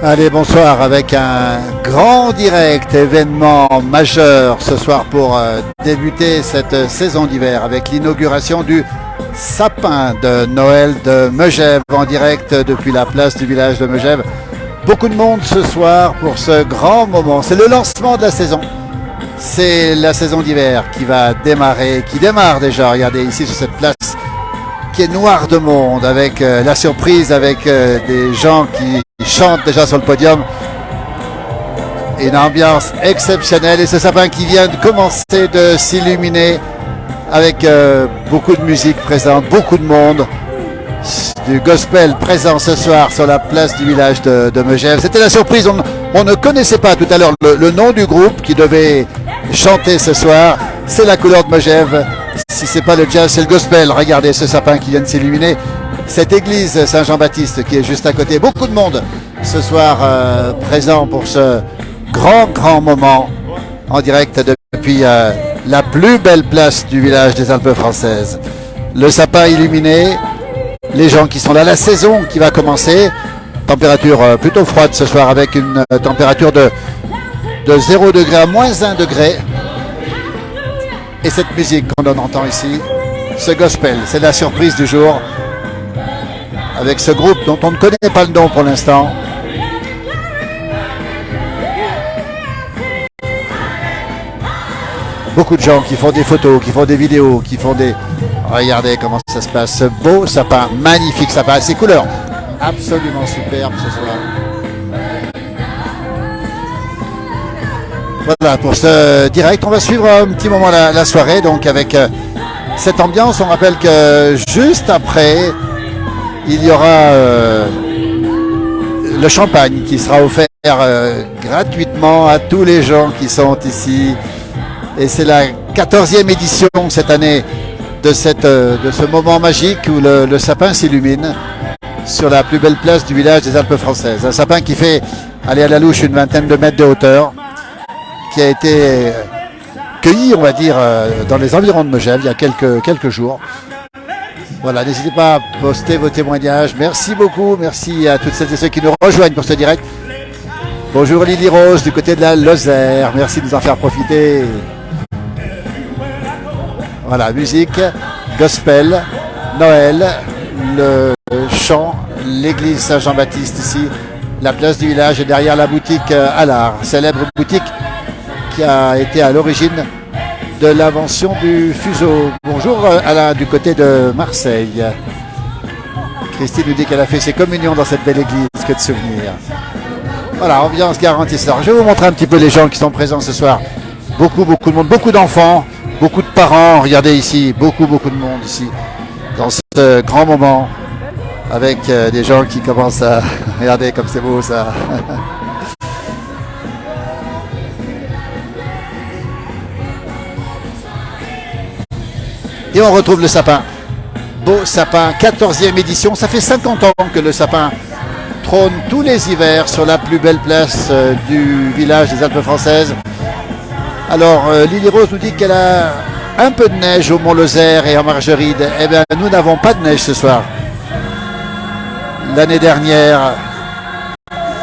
Allez, bonsoir avec un grand direct, événement majeur ce soir pour débuter cette saison d'hiver avec l'inauguration du sapin de Noël de Megève en direct depuis la place du village de Megève. Beaucoup de monde ce soir pour ce grand moment. C'est le lancement de la saison. C'est la saison d'hiver qui va démarrer, qui démarre déjà. Regardez ici sur cette place qui est noire de monde avec la surprise, avec des gens qui chantent déjà sur le podium. Une ambiance exceptionnelle et ce sapin qui vient de commencer de s'illuminer avec beaucoup de musique présente, beaucoup de monde, du gospel présent ce soir sur la place du village de Megève. C'était la surprise, on ne connaissait pas tout à l'heure le nom du groupe qui devait chanter ce soir. C'est la couleur de Megève. Si c'est pas le jazz, c'est le gospel. Regardez ce sapin qui vient de s'illuminer. Cette église Saint-Jean-Baptiste qui est juste à côté. Beaucoup de monde ce soir présent pour ce grand moment en direct depuis la plus belle place du village des Alpes françaises. Le sapin illuminé, les gens qui sont là, la saison qui va commencer. Température plutôt froide ce soir avec une température de 0 degré à moins 1 degré. Et cette musique qu'on entend ici, ce gospel, c'est la surprise du jour. Avec ce groupe dont on ne connaît pas le nom pour l'instant. Beaucoup de gens qui font des photos, qui font des vidéos, qui font des... Regardez comment ça se passe, ce beau sapin, magnifique sapin, ses couleurs absolument superbes ce soir. Voilà pour ce direct, on va suivre un petit moment la soirée, donc avec cette ambiance. On rappelle que juste après, il y aura le champagne qui sera offert gratuitement à tous les gens qui sont ici. Et c'est la 14e édition cette année de ce moment magique où le sapin s'illumine sur la plus belle place du village des Alpes françaises. Un sapin qui fait aller à la louche une vingtaine de mètres de hauteur, qui a été cueilli, on va dire, dans les environs de Megève il y a quelques jours. Voilà, n'hésitez pas à poster vos témoignages. Merci beaucoup, merci à toutes celles et ceux qui nous rejoignent pour ce direct. Bonjour Lily Rose du côté de la Lozère, merci de nous en faire profiter. Voilà, musique, gospel, Noël, le chant, l'église Saint-Jean-Baptiste ici, la place du village et derrière la boutique Allard, célèbre boutique qui a été à l'origine de l'invention du fuseau. Bonjour Alain du côté de Marseille. Christine nous dit qu'elle a fait ses communions dans cette belle église, que de souvenirs. Voilà, ambiance garantie. Je vais vous montrer un petit peu les gens qui sont présents ce soir. Beaucoup de monde, beaucoup d'enfants, beaucoup de parents. Regardez ici, beaucoup de monde ici dans ce grand moment avec des gens qui commencent à... Regardez comme c'est beau ça. Et on retrouve le sapin. Beau sapin, 14e édition. Ça fait 50 ans que le sapin trône tous les hivers sur la plus belle place du village des Alpes françaises. Alors, Lily Rose nous dit qu'elle a un peu de neige au Mont-Lozère et en Margeride. Eh bien, nous n'avons pas de neige ce soir. L'année dernière,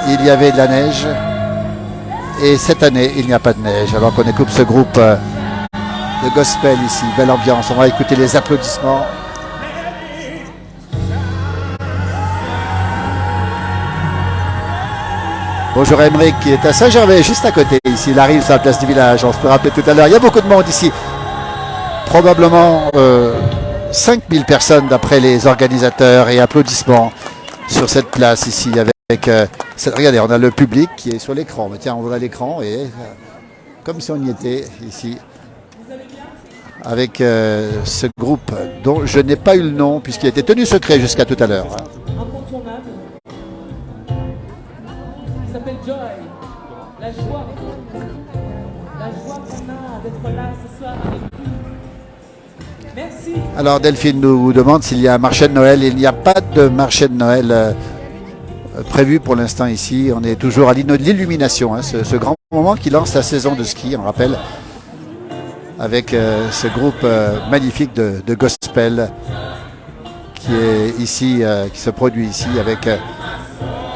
il y avait de la neige. Et cette année, il n'y a pas de neige. Alors qu'on écoute ce groupe... de gospel ici, belle ambiance, on va écouter les applaudissements. Bonjour Emeric qui est à Saint-Gervais, juste à côté ici, il arrive sur la place du village, on se peut rappeler tout à l'heure, il y a beaucoup de monde ici, probablement 5000 personnes d'après les organisateurs et applaudissements sur cette place ici avec regardez, on a le public qui est sur l'écran, mais tiens on voit l'écran et comme si on y était ici. Avec ce groupe dont je n'ai pas eu le nom puisqu'il était tenu secret jusqu'à tout à l'heure. Incontournable. Il s'appelle Joy. La joie qu'on a d'être là ce soir avec vous. Merci. Alors Delphine nous demande s'il y a un marché de Noël. Il n'y a pas de marché de Noël prévu pour l'instant ici. On est toujours à l'illumination, hein, ce grand moment qui lance la saison de ski, on rappelle. Avec ce groupe magnifique de gospel qui est ici, qui se produit ici avec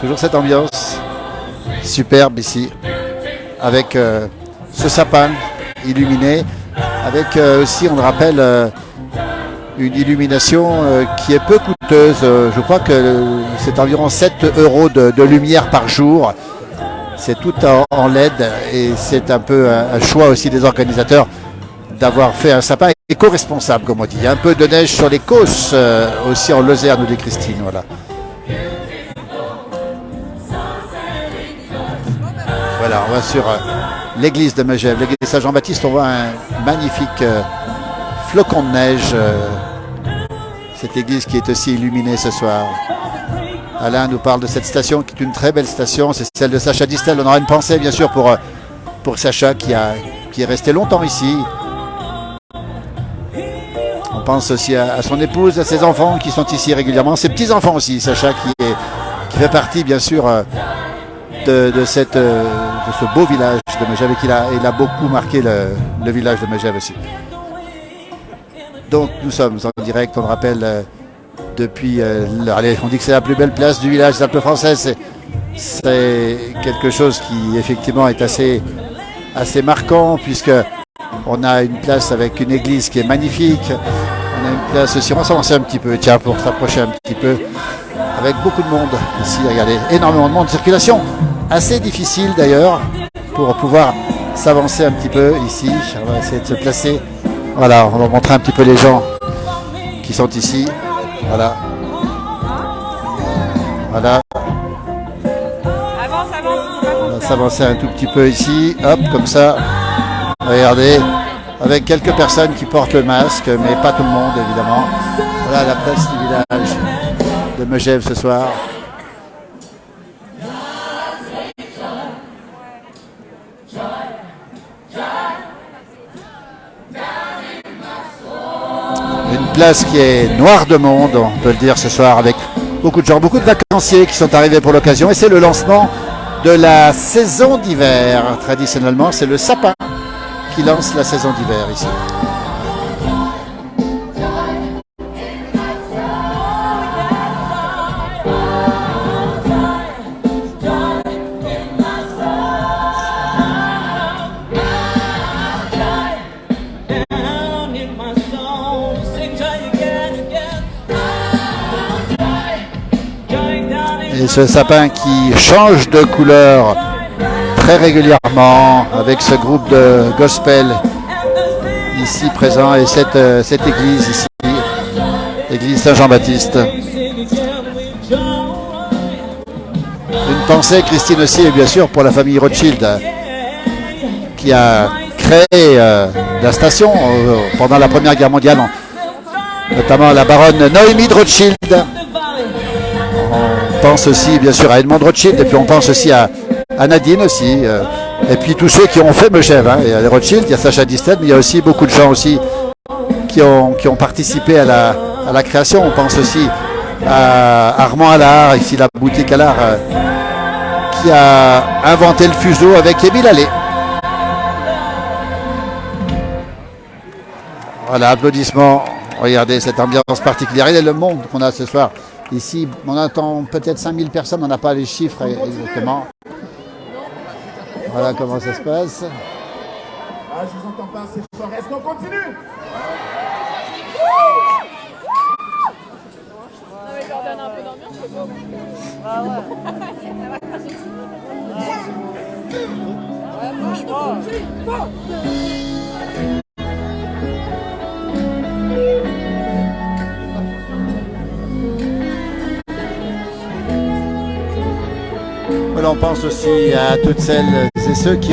toujours cette ambiance superbe ici, avec ce sapin illuminé, avec aussi, on le rappelle, une illumination qui est peu coûteuse. Je crois que c'est environ 7 € de lumière par jour. C'est tout en LED et c'est un peu un choix aussi des organisateurs d'avoir fait un sapin éco-responsable, comme on dit. Il y a un peu de neige sur les causses aussi en Lozère, nous dit Christine. Voilà. Voilà, on va sur l'église de Megève, l'église Saint-Jean-Baptiste. On voit un magnifique flocon de neige. Cette église qui est aussi illuminée ce soir. Alain nous parle de cette station qui est une très belle station. C'est celle de Sacha Distel. On aura une pensée bien sûr pour Sacha qui est resté longtemps ici. On pense aussi à son épouse, à ses enfants qui sont ici régulièrement. Ses petits-enfants aussi, Sacha qui fait partie bien sûr de ce beau village de Megève et il a beaucoup marqué le village de Megève aussi. Donc nous sommes en direct, on le rappelle, depuis, allez, on dit que c'est la plus belle place du village des Alpes françaises. C'est quelque chose qui effectivement est assez marquant puisque on a une place avec une église qui est magnifique. On a une place aussi, on va s'avancer un petit peu, tiens, pour s'approcher un petit peu, avec beaucoup de monde ici, regardez, énormément de monde, circulation assez difficile d'ailleurs pour pouvoir s'avancer un petit peu ici. On va essayer de se placer. Voilà, on va montrer un petit peu les gens qui sont ici. Voilà. Voilà. On va s'avancer un tout petit peu ici. Hop, comme ça. Regardez. Avec quelques personnes qui portent le masque, mais pas tout le monde évidemment. Voilà la place du village de Megève ce soir. Une place qui est noire de monde, on peut le dire ce soir, avec beaucoup de gens, beaucoup de vacanciers qui sont arrivés pour l'occasion. Et c'est le lancement de la saison d'hiver. Traditionnellement, c'est le sapin qui lance la saison d'hiver ici. Et ce sapin qui change de couleur très régulièrement avec ce groupe de gospel ici présent et cette église ici, l'église Saint-Jean-Baptiste. Une pensée, Christine aussi, et bien sûr pour la famille Rothschild qui a créé la station pendant la Première Guerre mondiale, notamment la baronne Noémie de Rothschild. On pense aussi bien sûr à Edmond Rothschild et puis on pense aussi à Nadine aussi, et puis tous ceux qui ont fait Megève. Il y a les Rothschild, il y a Sacha Distel, mais il y a aussi beaucoup de gens aussi qui ont participé à la création. On pense aussi à Armand Allard, ici la boutique Allard, qui a inventé le fuseau avec Émile Allais. Voilà, applaudissements. Regardez cette ambiance particulière. Et le monde qu'on a ce soir. Ici, on attend peut-être 5000 personnes, on n'a pas les chiffres exactement. Voilà comment ça se passe. Ah, je vous entends pas assez fort. Est-ce qu'on continue? Je leur donne un peu d'ambiance, c'est beau. Ah ouais. Ouais, franchement. Voilà, on pense aussi à toutes celles et ceux qui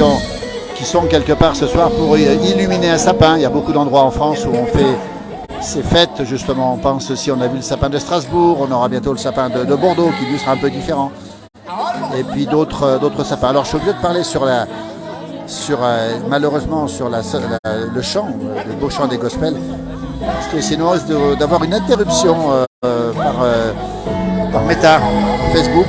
sont quelque part ce soir pour illuminer un sapin. Il y a beaucoup d'endroits en France où on fait ces fêtes, justement. On pense aussi, on a vu le sapin de Strasbourg, on aura bientôt le sapin de Bordeaux qui lui sera un peu différent. Et puis d'autres sapins. Alors je suis obligé de parler malheureusement sur le chant, le beau chant des gospels. Parce que sinon d'avoir une interruption par Meta, Facebook,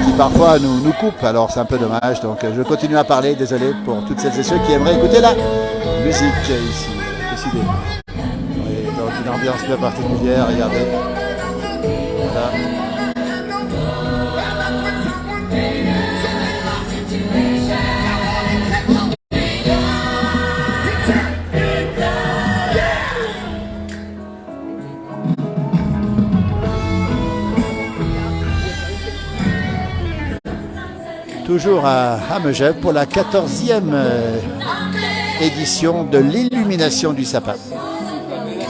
qui parfois nous coupe. Alors c'est un peu dommage. Donc je continue à parler, désolé pour toutes celles et ceux qui aimeraient écouter la musique ici. Décidé. Oui, donc une ambiance bien particulière, regardez. Voilà. toujours à Megève pour la 14e édition de l'illumination du sapin.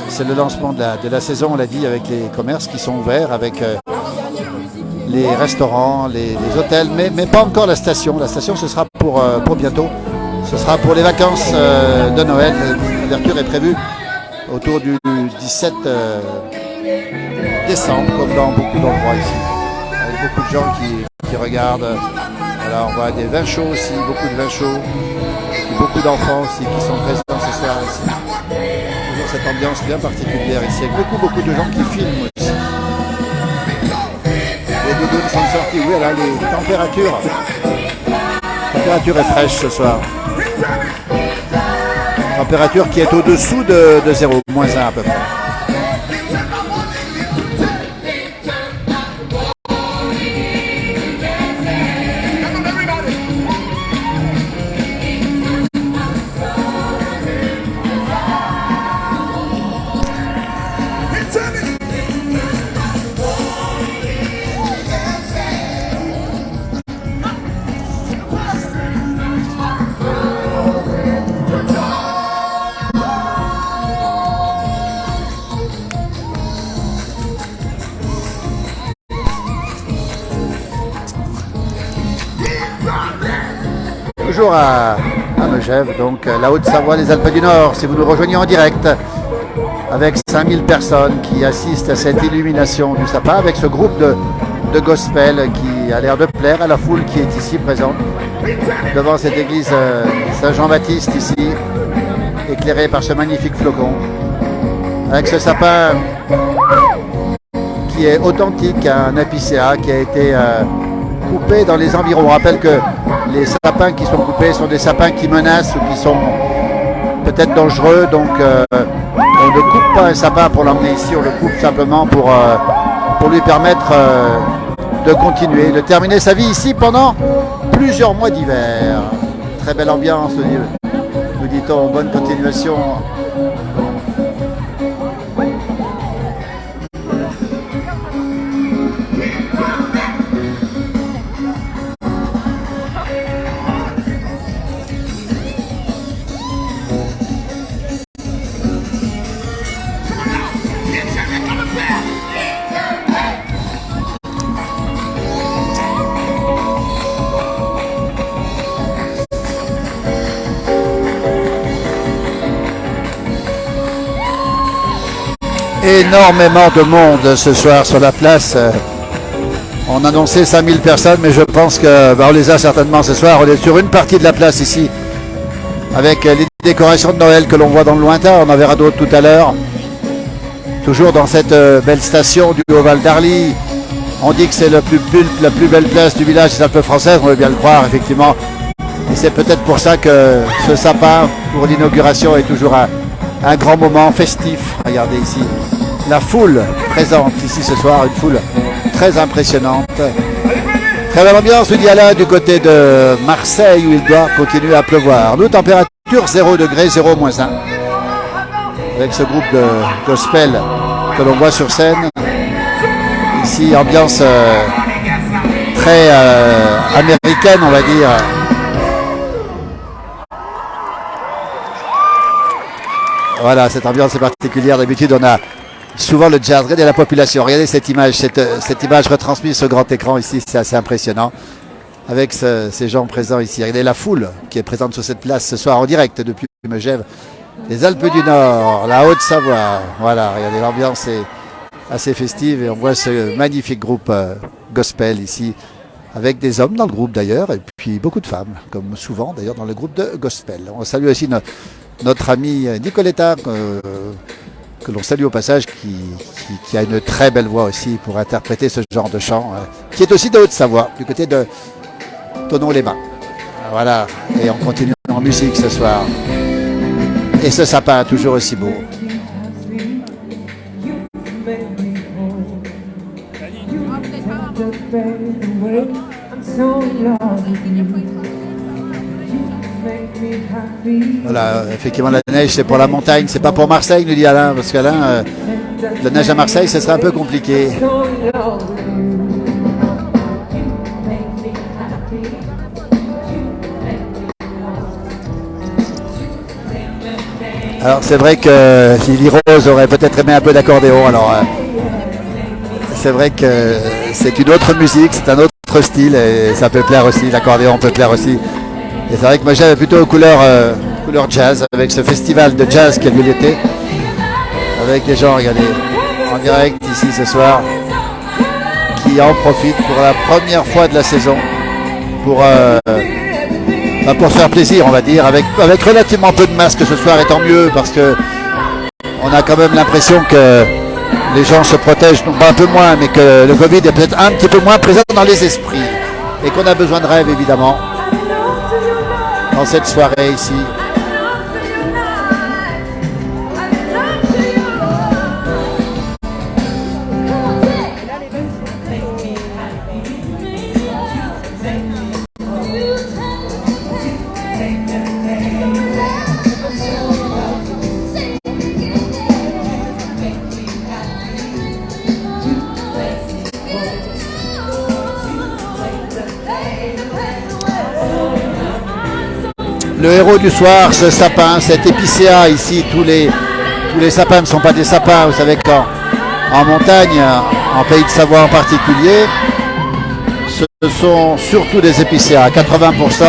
C'est le lancement de la saison, on l'a dit, avec les commerces qui sont ouverts, avec les restaurants, les hôtels, mais pas encore la station. La station, ce sera pour bientôt. Ce sera pour les vacances de Noël. L'ouverture est prévue autour du 17 décembre, comme dans beaucoup d'endroits ici. Avec beaucoup de gens qui regardent. Voilà, on voit des vins chauds aussi, beaucoup de vins chauds. Et beaucoup d'enfants aussi qui sont présents ce soir ici. Toujours cette ambiance bien particulière ici, avec beaucoup de gens qui filment aussi. Les doudounes sont sortis, oui, là, les températures. La température est fraîche ce soir. Température qui est au-dessous de 0, moins 1 à peu près. Toujours à Megève, donc la Haute-Savoie, les Alpes du Nord, si vous nous rejoignez en direct, avec 5000 personnes qui assistent à cette illumination du sapin, avec ce groupe de gospel qui a l'air de plaire à la foule qui est ici présente, devant cette église Saint-Jean-Baptiste ici, éclairée par ce magnifique flocon, avec ce sapin qui est authentique, un épicéa qui a été coupé dans les environs. On rappelle que les sapins qui sont coupés sont des sapins qui menacent ou qui sont peut-être dangereux, donc on ne coupe pas un sapin pour l'emmener ici, on le coupe simplement pour lui permettre de continuer, de terminer sa vie ici pendant plusieurs mois d'hiver. Très belle ambiance, nous dit-on, bonne continuation. Énormément de monde ce soir sur la place. On annonçait 5000 personnes, mais je pense qu'on les a certainement ce soir. On est sur une partie de la place ici, avec les décorations de Noël que l'on voit dans le lointain. On en verra d'autres tout à l'heure. Toujours dans cette belle station du Haut-Val d'Arly. On dit que c'est la plus belle place du village des Alpes françaises, on veut bien le croire, effectivement. Et c'est peut-être pour ça que ce sapin, pour l'inauguration, est toujours un grand moment festif. Regardez ici. La foule présente ici ce soir, une foule très impressionnante. Très belle ambiance, nous dit Alain, du côté de Marseille où il doit continuer à pleuvoir. Nous, température 0 degré, 0 moins 1. Avec ce groupe de gospel que l'on voit sur scène. Ici, ambiance très américaine, on va dire. Voilà, cette ambiance est particulière. D'habitude, on a souvent le jazz. Regardez la population, regardez cette image, cette image retransmise sur grand écran ici, c'est assez impressionnant. Avec ces gens présents ici. Regardez la foule qui est présente sur cette place ce soir en direct depuis Megève. Les Alpes du Nord, la Haute-Savoie. Voilà, regardez, l'ambiance est assez festive et on voit ce magnifique groupe gospel ici. Avec des hommes dans le groupe d'ailleurs, et puis beaucoup de femmes, comme souvent d'ailleurs dans le groupe de gospel. On salue aussi notre ami Nicoletta, que l'on salue au passage, qui a une très belle voix aussi pour interpréter ce genre de chant, qui est aussi de Haute-Savoie, du côté de Thonon-les-Bains. Voilà, et on continue en musique ce soir. Et ce sapin toujours aussi beau. Voilà, effectivement la neige c'est pour la montagne, c'est pas pour Marseille, nous dit Alain, parce qu'Alain, la neige à Marseille ce serait un peu compliqué. Alors c'est vrai que Lily Rose aurait peut-être aimé un peu d'accordéon. Alors c'est vrai que c'est une autre musique, c'est un autre style et ça peut plaire aussi. L'accordéon peut plaire aussi. Et c'est vrai que moi j'avais plutôt couleur jazz avec ce festival de jazz qui a lieu l'été. Avec des gens, regardez, en direct ici ce soir, qui en profitent pour la première fois de la saison pour se faire plaisir, on va dire, avec relativement peu de masques ce soir, et tant mieux, parce que on a quand même l'impression que les gens se protègent, non pas un peu moins, mais que le Covid est peut-être un petit peu moins présent dans les esprits, et qu'on a besoin de rêve, évidemment, dans cette soirée ici. Le héros du soir, ce sapin, cet épicéa ici, tous les sapins ne sont pas des sapins, vous savez qu'en montagne, en pays de Savoie en particulier, ce sont surtout des épicéas, 80%,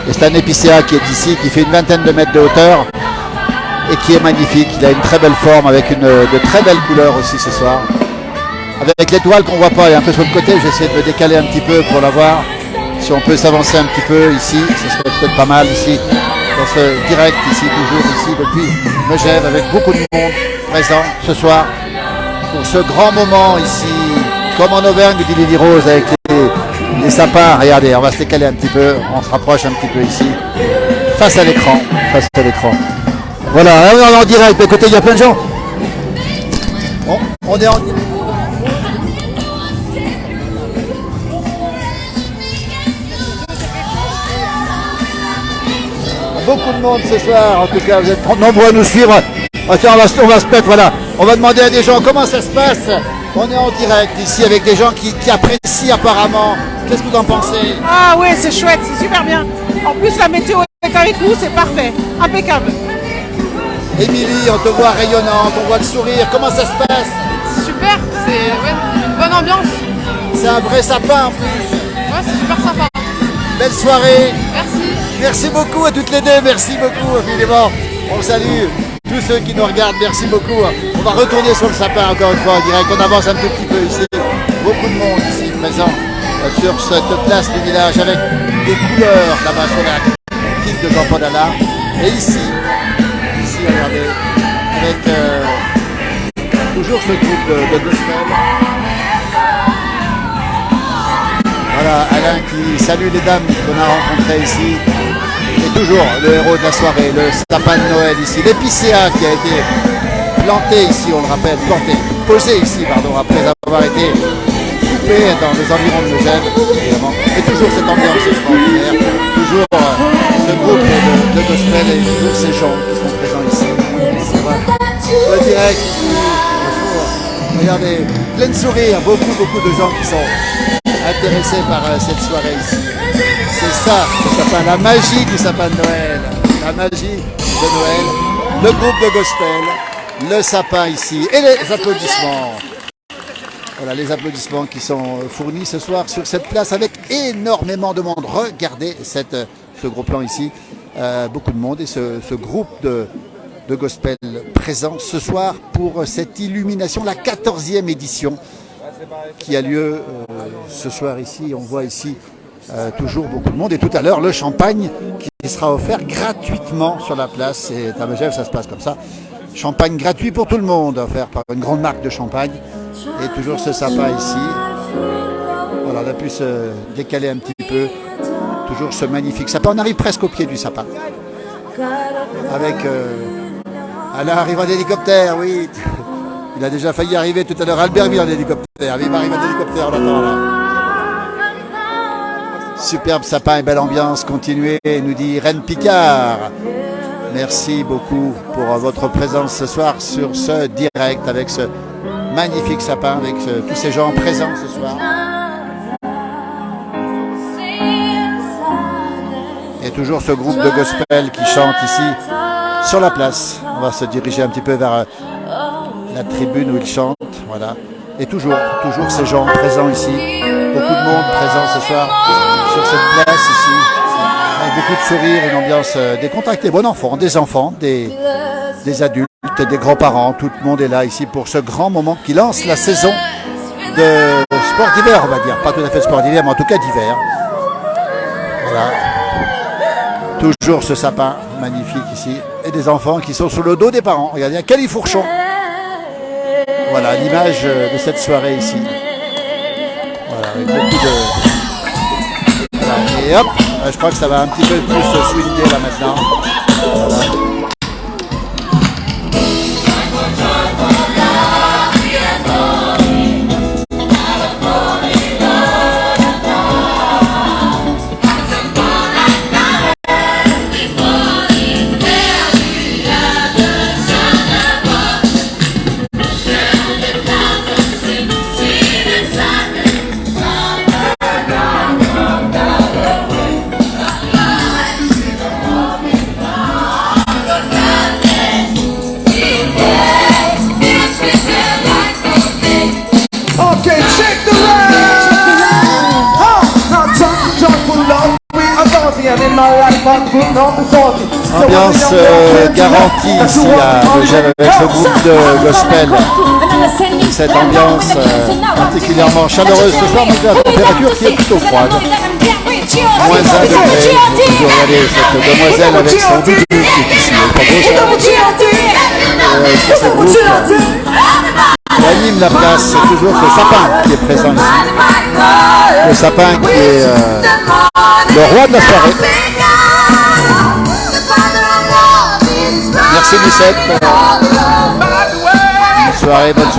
et c'est un épicéa qui est ici, qui fait une vingtaine de mètres de hauteur, et qui est magnifique, il a une très belle forme, avec de très belles couleurs aussi ce soir. Avec l'étoile qu'on ne voit pas, elle est un peu sur le côté, j'essaie de me décaler un petit peu pour la voir. Si on peut s'avancer un petit peu ici, ce serait peut-être pas mal ici, dans ce direct ici, toujours ici, depuis Megève, avec beaucoup de monde présent ce soir, pour ce grand moment ici, comme en Auvergne, dit Lily Rose, avec les sapins. Regardez, on va se décaler un petit peu, on se rapproche un petit peu ici, face à l'écran, Voilà, on est en direct, écoutez, il y a plein de gens. On est en direct. Beaucoup de monde ce soir, en tout cas vous êtes nombreux à nous suivre. Ah, tiens, on va se mettre, voilà. On va demander à des gens comment ça se passe. On est en direct ici avec des gens qui apprécient apparemment. Qu'est-ce que vous en pensez? Ah ouais, c'est chouette, c'est super bien. En plus la météo est avec nous, c'est parfait, impeccable. Émilie, on te voit rayonnante, on voit le sourire, comment ça se passe? Super, c'est une bonne ambiance. C'est un vrai sapin en plus. Ouais, c'est super sympa. Belle soirée. Merci. Merci beaucoup à toutes les deux, merci beaucoup évidemment. On salue tous ceux qui nous regardent, merci beaucoup. On va retourner sur le sapin encore une fois en direct, on avance un tout petit peu ici. Beaucoup de monde ici présent sur cette place du village avec des couleurs là-bas sur la petite de Jean-Paul Allard. Et ici, regardez, avec toujours ce groupe de gospel. Voilà, Alain qui salue les dames qu'on a rencontrées ici. Et toujours le héros de la soirée, le sapin de Noël ici. L'épicéa qui a été planté ici, on le rappelle, posé ici, pardon, après avoir été coupé dans les environs de Megève, évidemment. Et toujours cette ambiance extraordinaire, toujours ce groupe de gospel et toujours ces gens qui sont présents ici. C'est vrai. Le direct ici, regardez, plein de sourires, beaucoup de gens qui sont intéressés par cette soirée ici. C'est ça, le sapin, la magie du sapin de Noël, la magie de Noël, le groupe de gospel, le sapin ici et les applaudissements. Voilà les applaudissements qui sont fournis ce soir sur cette place avec énormément de monde. Regardez ce gros plan ici, beaucoup de monde et ce groupe de gospel présent ce soir pour cette illumination, la 14e édition qui a lieu ce soir ici. On voit ici toujours beaucoup de monde et tout à l'heure le champagne qui sera offert gratuitement sur la place. Et à Megève ça se passe comme ça, champagne gratuit pour tout le monde, offert par une grande marque de champagne. Et toujours ce sapin ici, voilà, on a pu se décaler un petit peu, toujours ce magnifique sapin, on arrive presque au pied du sapin avec Alain arrive en hélicoptère, oui. Il a déjà failli arriver tout à l'heure, Albert vit en hélicoptère, il va arriver en hélicoptère, on attend là. Superbe sapin et belle ambiance, continuez, nous dit Reine Picard. Merci beaucoup pour votre présence ce soir sur ce direct avec ce magnifique sapin, avec tous ces gens présents ce soir. Et toujours ce groupe de gospel qui chante ici sur la place. On va se diriger un petit peu vers la tribune où ils chantent. Voilà. Et toujours ces gens présents ici. Beaucoup de monde présent ce soir sur cette place ici. Avec beaucoup de sourires, une ambiance décontractée. Bon enfant, des adultes, des grands-parents. Tout le monde est là ici pour ce grand moment qui lance la saison de sport d'hiver, on va dire. Pas tout à fait sport d'hiver, mais en tout cas d'hiver. Voilà. Toujours ce sapin magnifique ici. Et des enfants qui sont sur le dos des parents. Regardez, un califourchon. Voilà l'image de cette soirée ici. Voilà, avec beaucoup de... Voilà, et hop, je crois que ça va un petit peu plus swinger là maintenant. Voilà. Ambiance garantie ici à Megève avec ce groupe de gospel. Cette ambiance particulièrement chaleureuse ce soir, malgré la température qui est plutôt froide. Moins 1 degré. Vous regardez cette demoiselle avec son double qui est ici. Pas beau ça. Ce groupe qui anime la place, c'est toujours ce sapin qui est présent ici. Le sapin qui est le roi de la soirée. Merci Lucette. Bonne soirée à tous.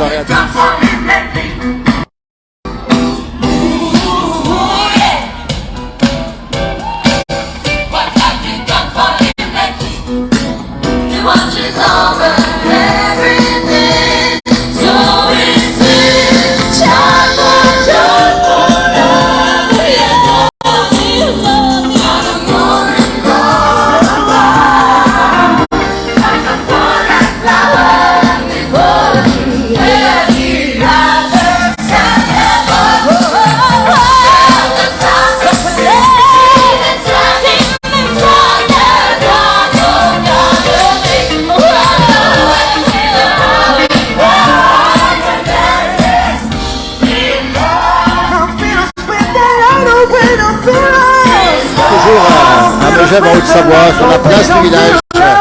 En Haute-Savoie, sur la place du village, avec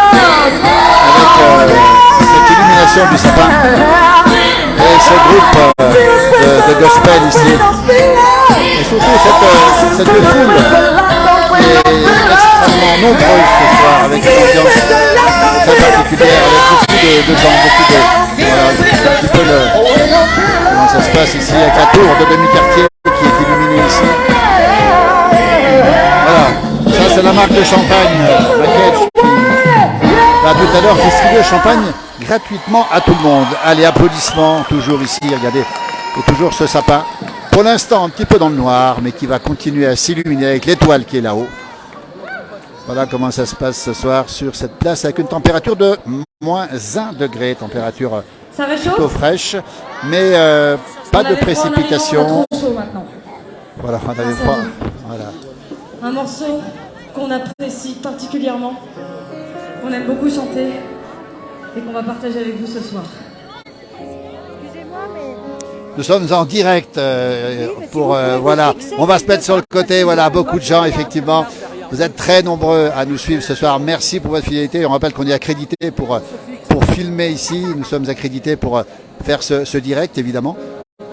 cette illumination du sapin et ce groupe de gospel ici. Et surtout cette foule qui est extrêmement nombreuse ce soir, avec une ambiance très particulière, avec beaucoup de gens, voilà, un petit peu comment ça se passe ici, avec la tour de demi-quartier qui est illuminée ici. Voilà. Ça, c'est la marque de champagne, Maquette, qui va tout à l'heure distribuer le champagne gratuitement à tout le monde. Allez, applaudissements, toujours ici, regardez, et toujours ce sapin. Pour l'instant, un petit peu dans le noir, mais qui va continuer à s'illuminer avec l'étoile qui est là-haut. Voilà comment ça se passe ce soir sur cette place, avec une température de moins 1 degré, température plutôt fraîche, mais pas de précipitation. Voilà, on avait froid. Voilà. Un morceau qu'on apprécie particulièrement, qu'on aime beaucoup chanter et qu'on va partager avec vous ce soir. Nous sommes en direct pour voilà, on va se mettre sur le côté, voilà, beaucoup de gens effectivement. Vous êtes très nombreux à nous suivre ce soir. Merci pour votre fidélité. On rappelle qu'on est accrédité pour filmer ici. Nous sommes accrédités pour faire ce direct évidemment,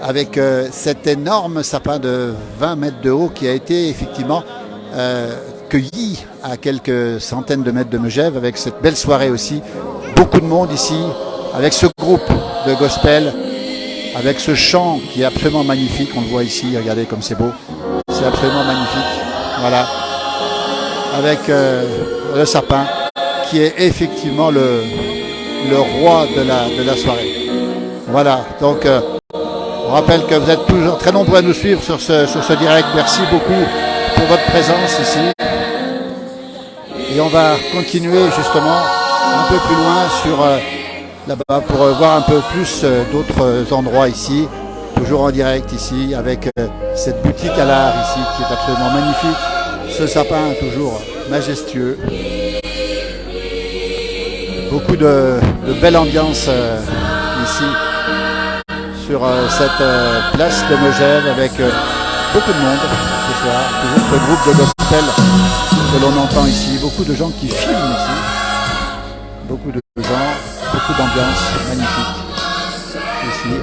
avec cet énorme sapin de 20 mètres de haut qui a été effectivement cueilli à quelques centaines de mètres de Megève, avec cette belle soirée aussi. Beaucoup de monde ici, avec ce groupe de gospel, avec ce chant qui est absolument magnifique. On le voit ici, regardez comme c'est beau. C'est absolument magnifique. Voilà. Avec le sapin qui est effectivement le roi de la soirée. Voilà. Donc, on rappelle que vous êtes toujours très nombreux à nous suivre sur ce direct. Merci beaucoup pour votre présence ici. Et on va continuer justement un peu plus loin sur là-bas pour voir un peu plus d'autres endroits ici. Toujours en direct ici avec cette boutique à l'art ici qui est absolument magnifique. Ce sapin toujours majestueux. Beaucoup de belle ambiance ici sur cette place de Megève avec beaucoup de monde ce soir. Toujours ce groupe de gospel que l'on entend ici. Beaucoup de gens qui filment ici. Beaucoup de gens, beaucoup d'ambiance magnifique ici.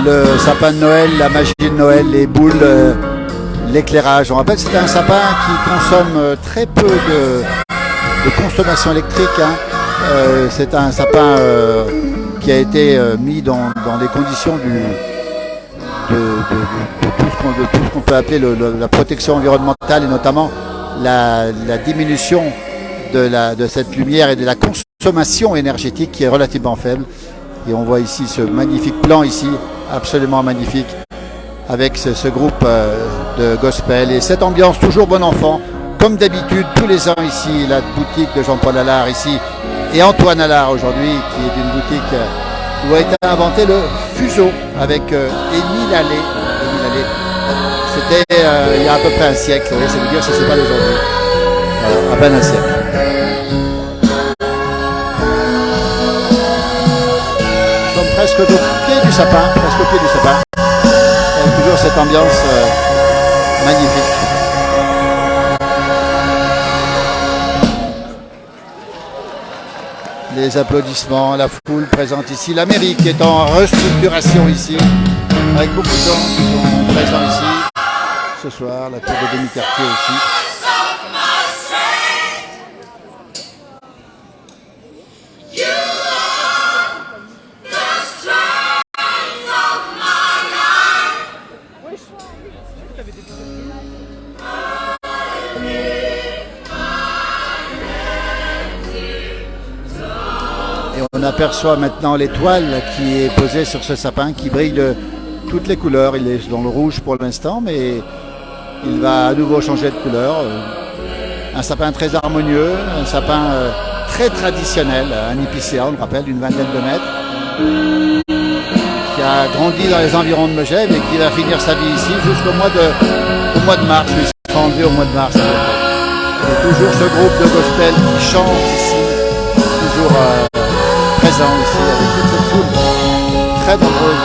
Le sapin de Noël, la magie de Noël, les boules, l'éclairage. On rappelle que c'est un sapin qui consomme très peu de consommation électrique. C'est un sapin qui a été mis dans les conditions de tout ce qu'on peut appeler la protection environnementale et notamment la diminution de cette lumière et de la consommation énergétique qui est relativement faible. Et on voit ici ce magnifique plan ici, absolument magnifique, avec ce groupe de gospel et cette ambiance toujours bon enfant, comme d'habitude tous les ans ici, la boutique de Jean-Paul Allard ici et Antoine Allard aujourd'hui, qui est une boutique où a été inventé le fuseau avec Émile Allais. C'était il y a à peu près un siècle, ça veut dire que ça c'est pas d'aujourd'hui, à peine un siècle. Presque au pied du sapin, avec toujours cette ambiance magnifique. Les applaudissements, la foule présente ici, la mairie qui est en restructuration ici, avec beaucoup de gens qui sont présents ici ce soir, la tour de demi-quartier aussi. Et on aperçoit maintenant l'étoile qui est posée sur ce sapin qui brille de toutes les couleurs. Il est dans le rouge pour l'instant, mais il va à nouveau changer de couleur. Un sapin très harmonieux, un sapin très traditionnel, un épicéa, on le rappelle, d'une vingtaine de mètres, qui a grandi dans les environs de Megève et qui va finir sa vie ici jusqu'au mois de mars. Il sera enlevé au mois de mars. Et toujours ce groupe de gospel qui chante ici, toujours présent ici avec toute cette foule très nombreuse.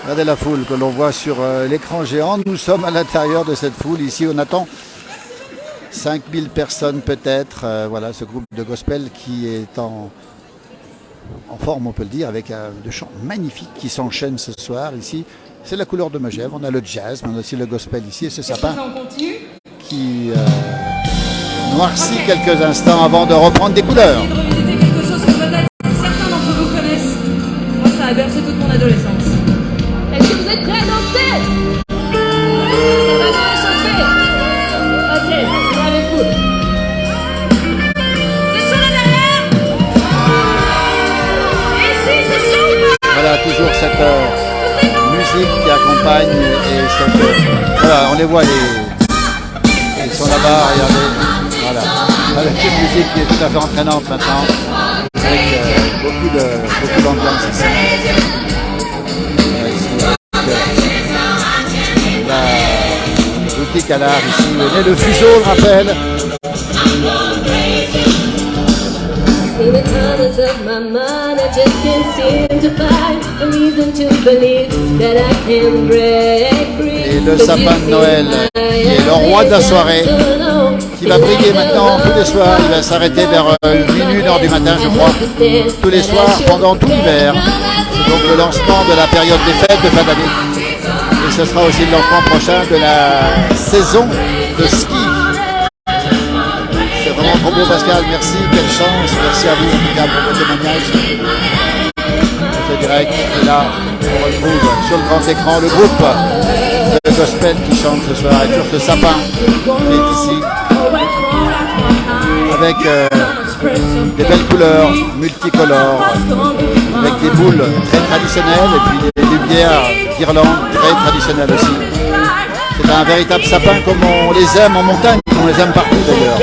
Regardez la foule que l'on voit sur l'écran géant. Nous sommes à l'intérieur de cette foule. Ici, on attend 5000 personnes peut-être. Voilà, ce groupe de gospel qui est en forme, on peut le dire, avec de chants magnifiques qui s'enchaînent ce soir. Ici, c'est la couleur de Megève. On a le jazz, mais on a aussi le gospel ici. Et ce sapin qui noircit quelques instants avant de reprendre des couleurs. Quelque chose que peut-être certains d'entre vous connaissent. Moi, ça a bercé toute mon adolescence. Est-ce que vous êtes prêts à danser? Ça va bien chauffer. Ok, on les cool. C'est chaud là derrière? Ici, c'est chaud ou pas? Voilà, toujours cette musique qui accompagne et cette... voilà, on les voit, ils sont là-bas, regardez. Voilà, avec une musique qui est tout à fait entraînante maintenant, avec beaucoup d'ambiance ici. La boutique à l'art ici, où est le fuseau, on le rappelle. In the corners of my mind just can't seem to find a reason to believe that I can break free. Et le sapin de Noël, qui est le roi de la soirée, qui va briller maintenant tous les soirs. Il va s'arrêter vers minuit, 1h du matin, je crois, tous les soirs pendant tout l'hiver. C'est donc le lancement de la période des fêtes de fin d'année. Et ce sera aussi le lancement prochain de la saison de ski. C'est vraiment trop beau, Pascal. Merci, quelle chance. Merci à vous en tout cas pour vos témoignages. C'est direct. Et là, on retrouve sur le grand écran le groupe de gospel qui chante ce soir. Et toujours ce sapin qui est ici. Avec des belles couleurs multicolores, avec des boules très traditionnelles et puis des lumières guirlandes très traditionnelles aussi. C'est un véritable sapin comme on les aime en montagne, comme on les aime partout d'ailleurs.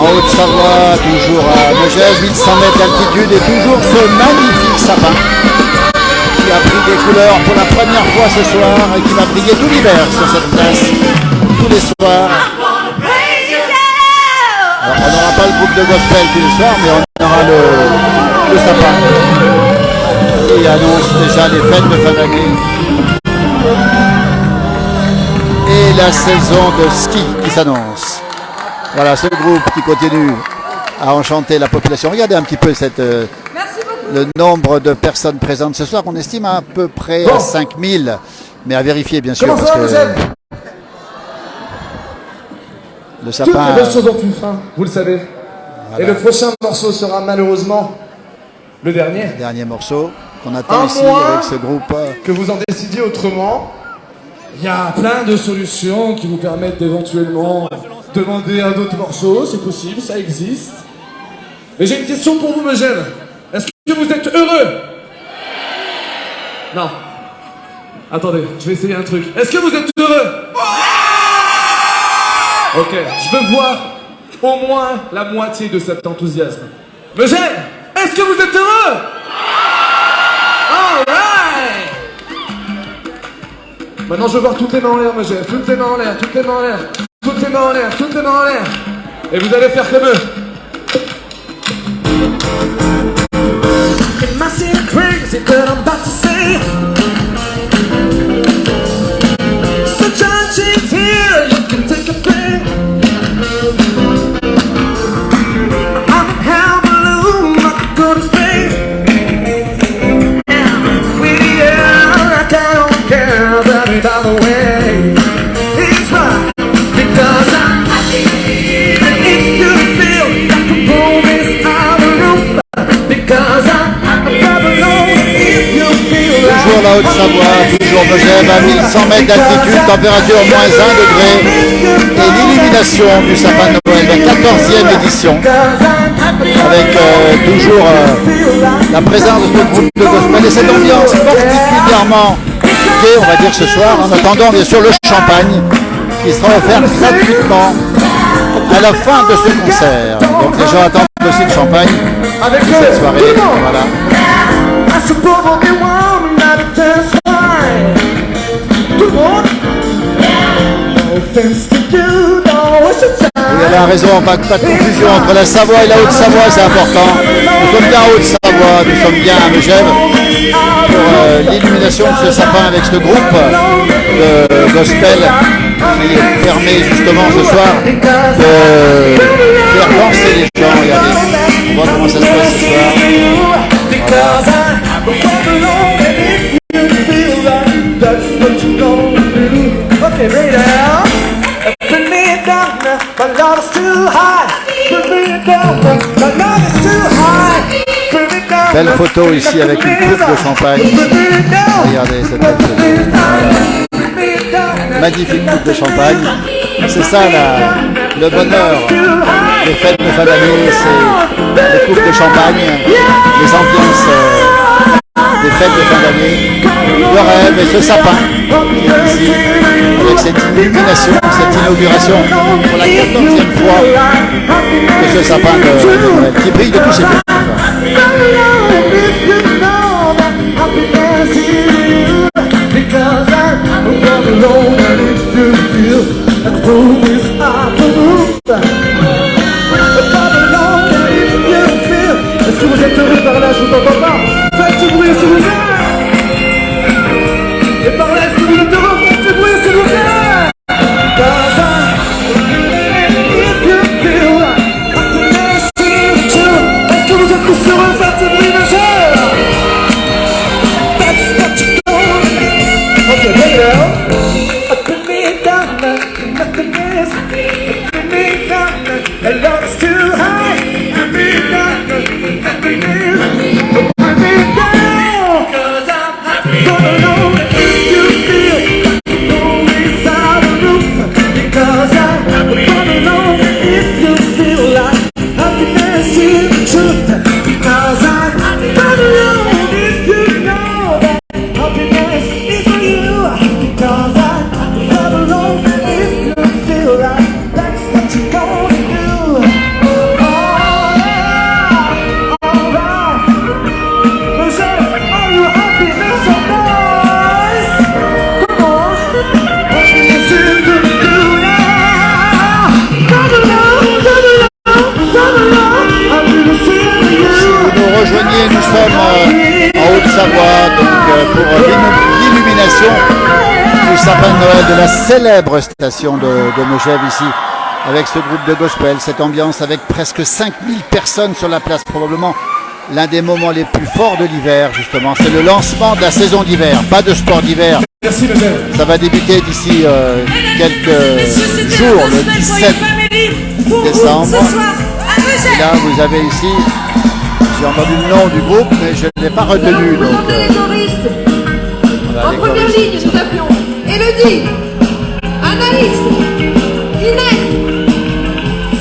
Haute-Savoie, toujours à Megève, 1100 mètres d'altitude et toujours ce magnifique sapin qui a pris des couleurs pour la première fois ce soir et qui va briller tout l'hiver sur cette place, tous les soirs. Alors, on n'aura pas le groupe de gospel tous les soirs, mais on aura le sapin qui annonce déjà les fêtes de fin d'année et la saison de ski qui s'annonce. Voilà, ce groupe qui continue à enchanter la population. Regardez un petit peu le nombre de personnes présentes ce soir. On estime à peu près à 5000, mais à vérifier bien sûr. Parce que le sapin... Toutes les belles choses ont une fin, vous le savez. Voilà. Et le prochain morceau sera malheureusement le dernier. Le dernier morceau qu'on attend ici avec ce groupe. Que vous en décidiez autrement. Il y a plein de solutions qui vous permettent d'éventuellement demander un autre morceau, c'est possible, ça existe. Mais j'ai une question pour vous, Megève. Est-ce que vous êtes heureux? Non. Attendez, je vais essayer un truc. Est-ce que vous êtes heureux? Ok, je veux voir au moins la moitié de cet enthousiasme. Megève, est-ce que vous êtes heureux? All right. Maintenant, je veux voir toutes les mains en l'air, Megève. Toutes les mains en l'air, toutes les mains en l'air. Toutes les mains en l'air, toutes les mains en l'air. Et vous allez faire comme eux. It might seem crazy that I'm about to say. Sunshine, she's here, you can take a break. I'm in hell balloon, I could go to space. With the air, I don't care about it by the way. It's right. Because I'm happy, if you feel like a room is out of the roof. Because I'm if you feel like toujours la Haute-Savoie, toujours Megève à 1100 mètres d'altitude, température moins 1 degré et l'illumination du sapin de Noël, la 14e édition, avec toujours la présence de ce groupe de gospel et cette ambiance particulièrement piquée, on va dire ce soir, en attendant bien sûr le champagne qui sera offert gratuitement à la fin de ce concert. Donc les gens attendent aussi le champagne de cette soirée. Voilà. Oui, à la raison, pas de confusion entre la Savoie et la Haute-Savoie, c'est important. Nous sommes bien en Haute-Savoie, nous sommes bien à Megève pour l'illumination de ce sapin avec ce groupe de gospel qui permet justement ce soir de faire danser les gens. Regardez, on voit comment ça se passe ce soir. Belle photo ici avec une coupe de champagne. Regardez cette belle photo. Magnifique coupe de champagne. C'est ça le bonheur des fêtes de fin d'année, c'est les coupes de champagne, les ambiances des fêtes de fin d'année, le rêve et ce sapin qui est ici avec cette illumination, cette inauguration pour la 14e fois de ce sapin de Noël qui brille de tous ses côtés. Est-ce que vous êtes heureux par là? Je vous entends pas. Faites du bruit s'il vous plaît. Et par là, est-ce que vous êtes heureux? Faites du bruit s'il vous plaît. Est-ce que vous êtes tous heureux? Faites du bruit, mes chers. That's what you do. Ok, bring it out. Put me down, nothing is. Put me down, and love is too high. Put me down, nothing is. Put me down, 'cause I'm happy. Gonna know if you feel always out of roof. Because I'm gonna know if you feel like happiness is the truth. Because I'm gonna know if you know that happiness is for you. Because I'm gonna know if you feel like that's what you're gonna do. Alright. Michelle, are you happy? Make some noise. Come on. Happiness is the truth. Nous rejoignez, nous sommes en Haute-Savoie donc pour l'illumination du sapin de Noël de la célèbre station de Megève ici avec ce groupe de gospel, cette ambiance avec presque 5000 personnes sur la place, probablement l'un des moments les plus forts de l'hiver justement. C'est le lancement de la saison d'hiver, pas de sport d'hiver. Merci, Megève. Ça va débuter d'ici quelques jours, le 17 décembre. Et là, vous avez ici, j'ai entendu le nom du groupe, mais je ne l'ai pas retenu. Donc, Les choristes. voilà, En les première choristes. ligne, nous appelons Elodie, Anaïs, Inès,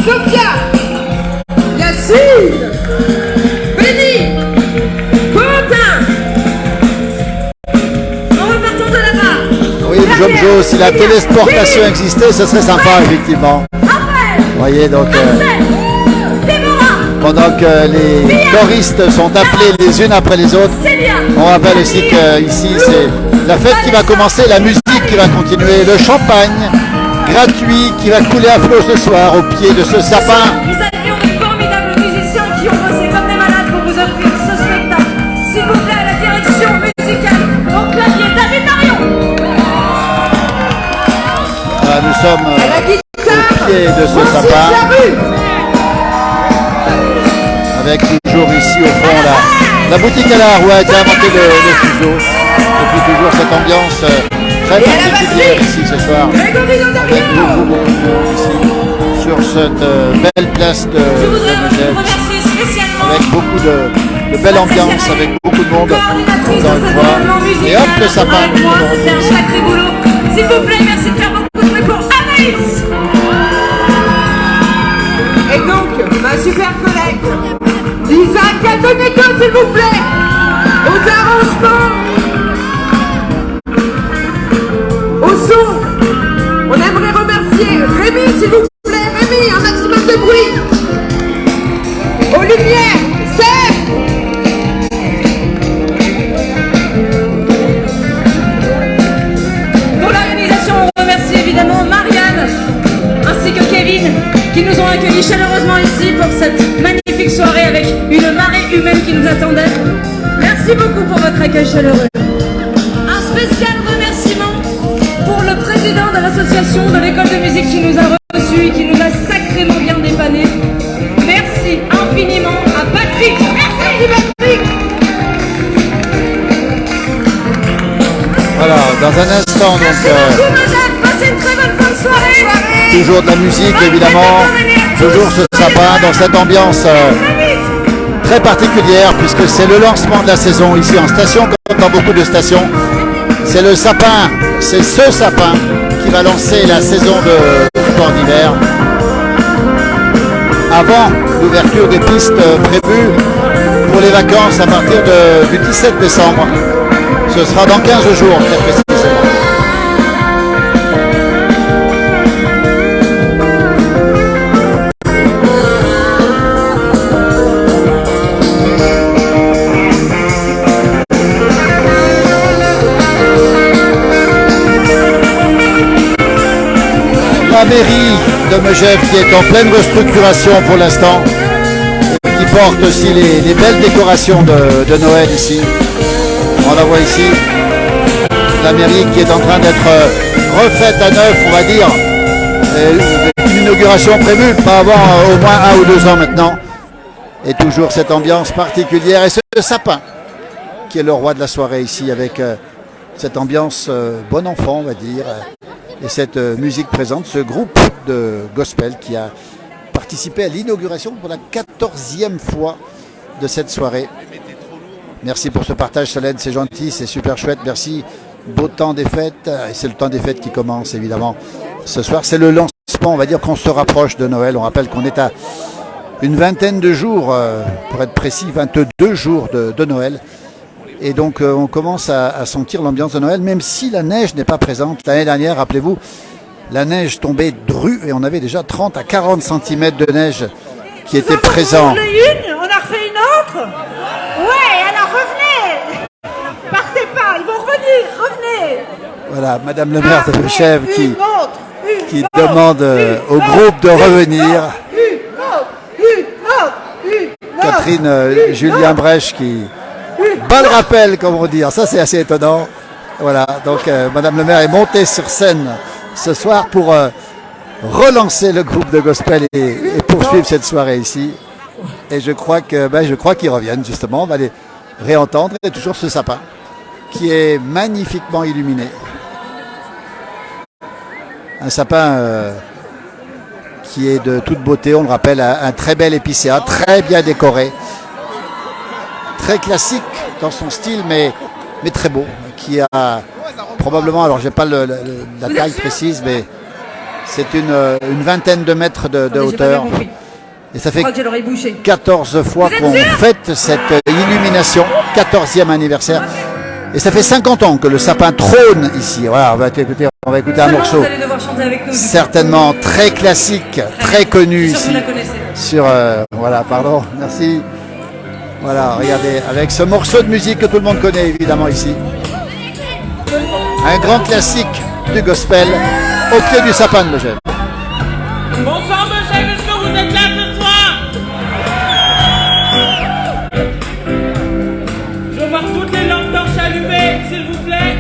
Sophia, Yacine, Benny, Quentin. En repartant de là-bas. Oui, Jojo, si la télésportation existait, ce serait sympa, effectivement. Vous voyez, donc, pendant que les choristes sont appelés les unes après les autres, on rappelle aussi qu'ici, c'est la fête qui va commencer, la musique qui va continuer, le champagne gratuit qui va couler à flot ce soir au pied de ce sapin. Nous avions de formidables musiciens qui ont bossé comme des malades pour vous offrir ce spectacle. S'il vous plaît, à la direction musicale, au clavier David Marion. Voilà, nous sommes au pied de ce sapin, avec toujours ici au fond la boutique à l'art où a été inventé le fuseau. Depuis toujours cette ambiance très particulière ici ce soir, avec beaucoup de monde ici sur cette belle place de Je voudrais Megève, remercier spécialement avec beaucoup de belle ambiance, avec beaucoup de monde coordinatrice encore de une cet fois. événement musical. Et hop, le sapin. Avec moi, c'était un sacré boulot. S'il vous plaît, merci de faire beaucoup de bruit pour Anaïs. Et donc, ma super collègue, Lisa Catonico, s'il vous plaît, aux arrangements, au son. On aimerait remercier Rémi, s'il vous plaît. Rémi, un maximum de bruit. Aux lumières, Seb. Pour l'organisation, on remercie évidemment Marianne ainsi que Kevin qui nous ont accueillis. réunis chaleureusement ici pour cette magnifique soirée avec une marée humaine qui nous attendait. Merci beaucoup pour votre accueil chaleureux. Un spécial remerciement pour le président de l'association de l'école de musique qui nous a reçus et qui nous a sacrément bien dépannés. Merci infiniment à Patrick. Merci Patrick. Voilà, dans un instant, Merci donc, beaucoup madame, passez une très bonne fin de soirée. toujours de la musique évidemment, toujours ce sapin dans cette ambiance très particulière puisque c'est le lancement de la saison ici en station, comme dans beaucoup de stations. C'est le sapin, c'est ce sapin qui va lancer la saison de sport d'hiver avant l'ouverture des pistes prévues pour les vacances à partir du 17 décembre. Ce sera dans 15 jours très précisément. La mairie de Megève qui est en pleine restructuration pour l'instant, qui porte aussi les belles décorations de Noël ici. On la voit ici, la mairie qui est en train d'être refaite à neuf, on va dire. Une inauguration prévue, pas avant au moins 1 ou 2 ans maintenant. Et toujours cette ambiance particulière et ce sapin qui est le roi de la soirée ici avec cette ambiance bon enfant, on va dire. Et cette musique présente, ce groupe de gospel qui a participé à l'inauguration pour la 14e fois de cette soirée. Merci pour ce partage, Solène, c'est gentil, c'est super chouette, merci. Beau temps des fêtes, et c'est le temps des fêtes qui commence évidemment ce soir. C'est le lancement, on va dire qu'on se rapproche de Noël. On rappelle qu'on est à une vingtaine de jours, pour être précis, 22 jours de Noël. Et donc on commence à sentir l'ambiance de Noël, même si la neige n'est pas présente. L'année dernière, rappelez-vous, la neige tombait drue et on avait déjà 30 à 40 cm de neige qui était présent. On a refait une autre. Ouais, alors revenez. Partez pas, ils vont revenir, revenez. Voilà, Madame le maire de Megève qui demande au groupe de revenir. Catherine Julien Brèche qui bat le rappel, comme on dit. Ça, c'est assez étonnant. Voilà, donc Madame le maire est montée sur scène ce soir pour relancer le groupe de gospel et poursuivre cette soirée ici. Et je crois qu'ils reviennent justement. On va les réentendre. Et toujours ce sapin qui est magnifiquement illuminé. Un sapin qui est de toute beauté, on le rappelle, un très bel épicéa, très bien décoré. Très classique dans son style, mais très beau. Qui a probablement, alors j'ai pas la taille précise, mais c'est une vingtaine de mètres de hauteur. Et ça fait 14 fois qu'on fête cette illumination, 14e anniversaire. Et ça fait 50 ans que le sapin trône ici. Voilà, on va écouter un morceau certainement très classique, très connu ici. Voilà, pardon, merci. Voilà, regardez, avec ce morceau de musique que tout le monde connaît évidemment ici. Un grand classique du gospel au pied du sapin de Megève. Bonsoir Megève, est-ce que vous êtes là ce soir? Je veux voir toutes les lampes torches allumées, s'il vous plaît.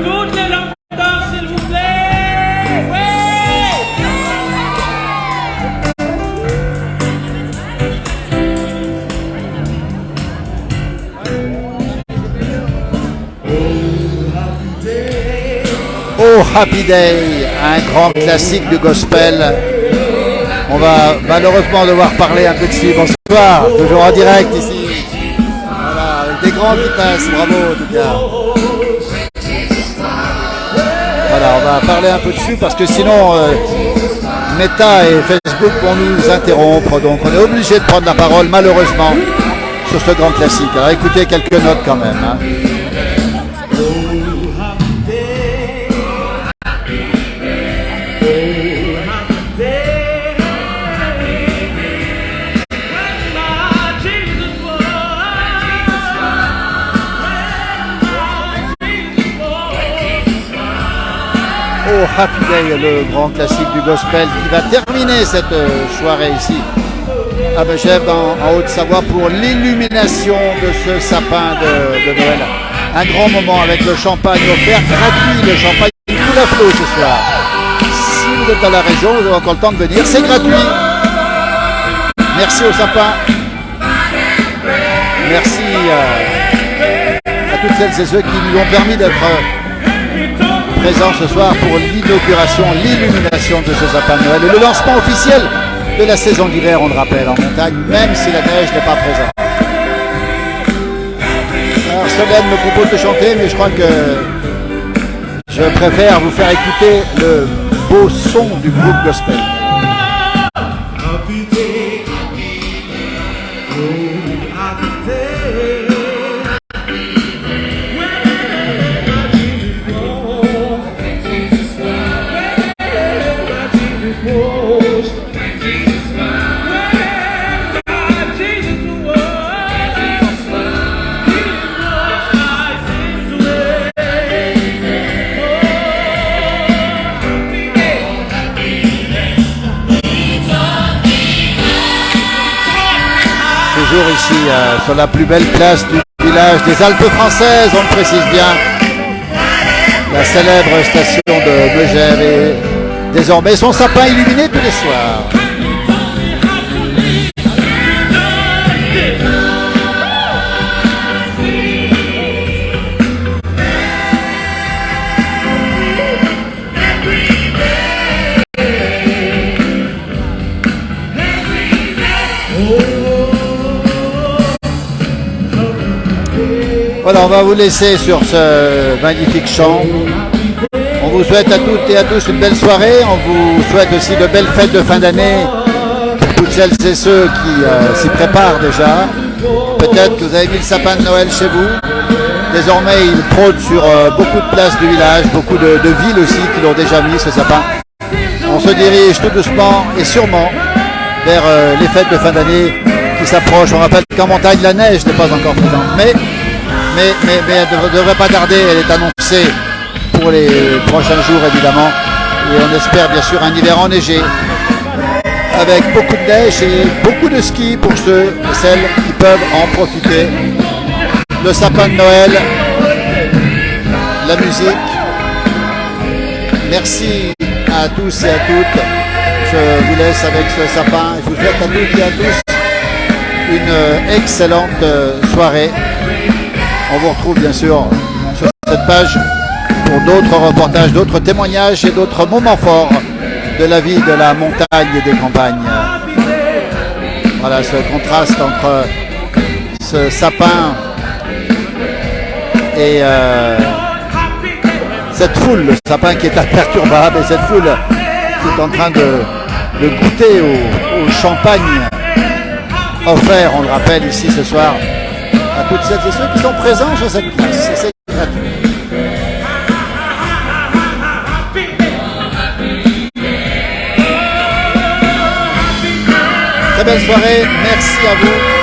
Toutes les lampes torches, s'il vous plaît. Oh Happy Day, un grand classique du gospel. On va malheureusement devoir parler un peu dessus. Bonsoir, toujours en direct ici. Voilà, avec des grands qui passent, bravo en tout cas. Voilà, on va parler un peu dessus parce que sinon Meta et Facebook vont nous interrompre. Donc on est obligé de prendre la parole malheureusement sur ce grand classique. Alors écoutez quelques notes quand même. Hein. Oh, Happy Day, le grand classique du gospel qui va terminer cette soirée ici à Megève en Haute-Savoie pour l'illumination de ce sapin de Noël. Un grand moment avec le champagne offert gratuit, le champagne coule à flot ce soir. Si vous êtes dans la région, vous avez encore le temps de venir, c'est gratuit. Merci au sapin. Merci à toutes celles et ceux qui nous ont permis d'être présents ce soir pour l'inauguration, l'illumination de ce sapin de Noël et le lancement officiel de la saison d'hiver, on le rappelle, en montagne, même si la neige n'est pas présente. Alors Solène me propose de chanter, mais je crois que je préfère vous faire écouter le beau son du groupe gospel. Toujours ici sur la plus belle place du village des Alpes françaises, on le précise bien, la célèbre station de Megève et désormais son sapin illuminé tous les soirs. Voilà, on va vous laisser sur ce magnifique chant. On vous souhaite à toutes et à tous une belle soirée. On vous souhaite aussi de belles fêtes de fin d'année pour toutes celles et ceux qui s'y préparent déjà. Peut-être que vous avez mis le sapin de Noël chez vous. Désormais, il trône sur beaucoup de places du village, beaucoup de villes aussi qui l'ont déjà mis, ce sapin. On se dirige tout doucement et sûrement vers les fêtes de fin d'année qui s'approchent. On rappelle qu'en montagne, la neige n'est pas encore présente. Mais elle ne devrait pas tarder, elle est annoncée pour les prochains jours évidemment. Et on espère bien sûr un hiver enneigé avec beaucoup de neige et beaucoup de ski pour ceux et celles qui peuvent en profiter. Le sapin de Noël, la musique. Merci à tous et à toutes. Je vous laisse avec ce sapin. Je vous souhaite à toutes et à tous une excellente soirée. On vous retrouve bien sûr sur cette page pour d'autres reportages, d'autres témoignages et d'autres moments forts de la vie de la montagne et des campagnes. Voilà ce contraste entre ce sapin et cette foule, le sapin qui est imperturbable et cette foule qui est en train de goûter au champagne offert, on le rappelle ici ce soir, à toutes celles et ceux qui sont présents sur cette place. C'est gratuit. Très belle soirée, merci à vous.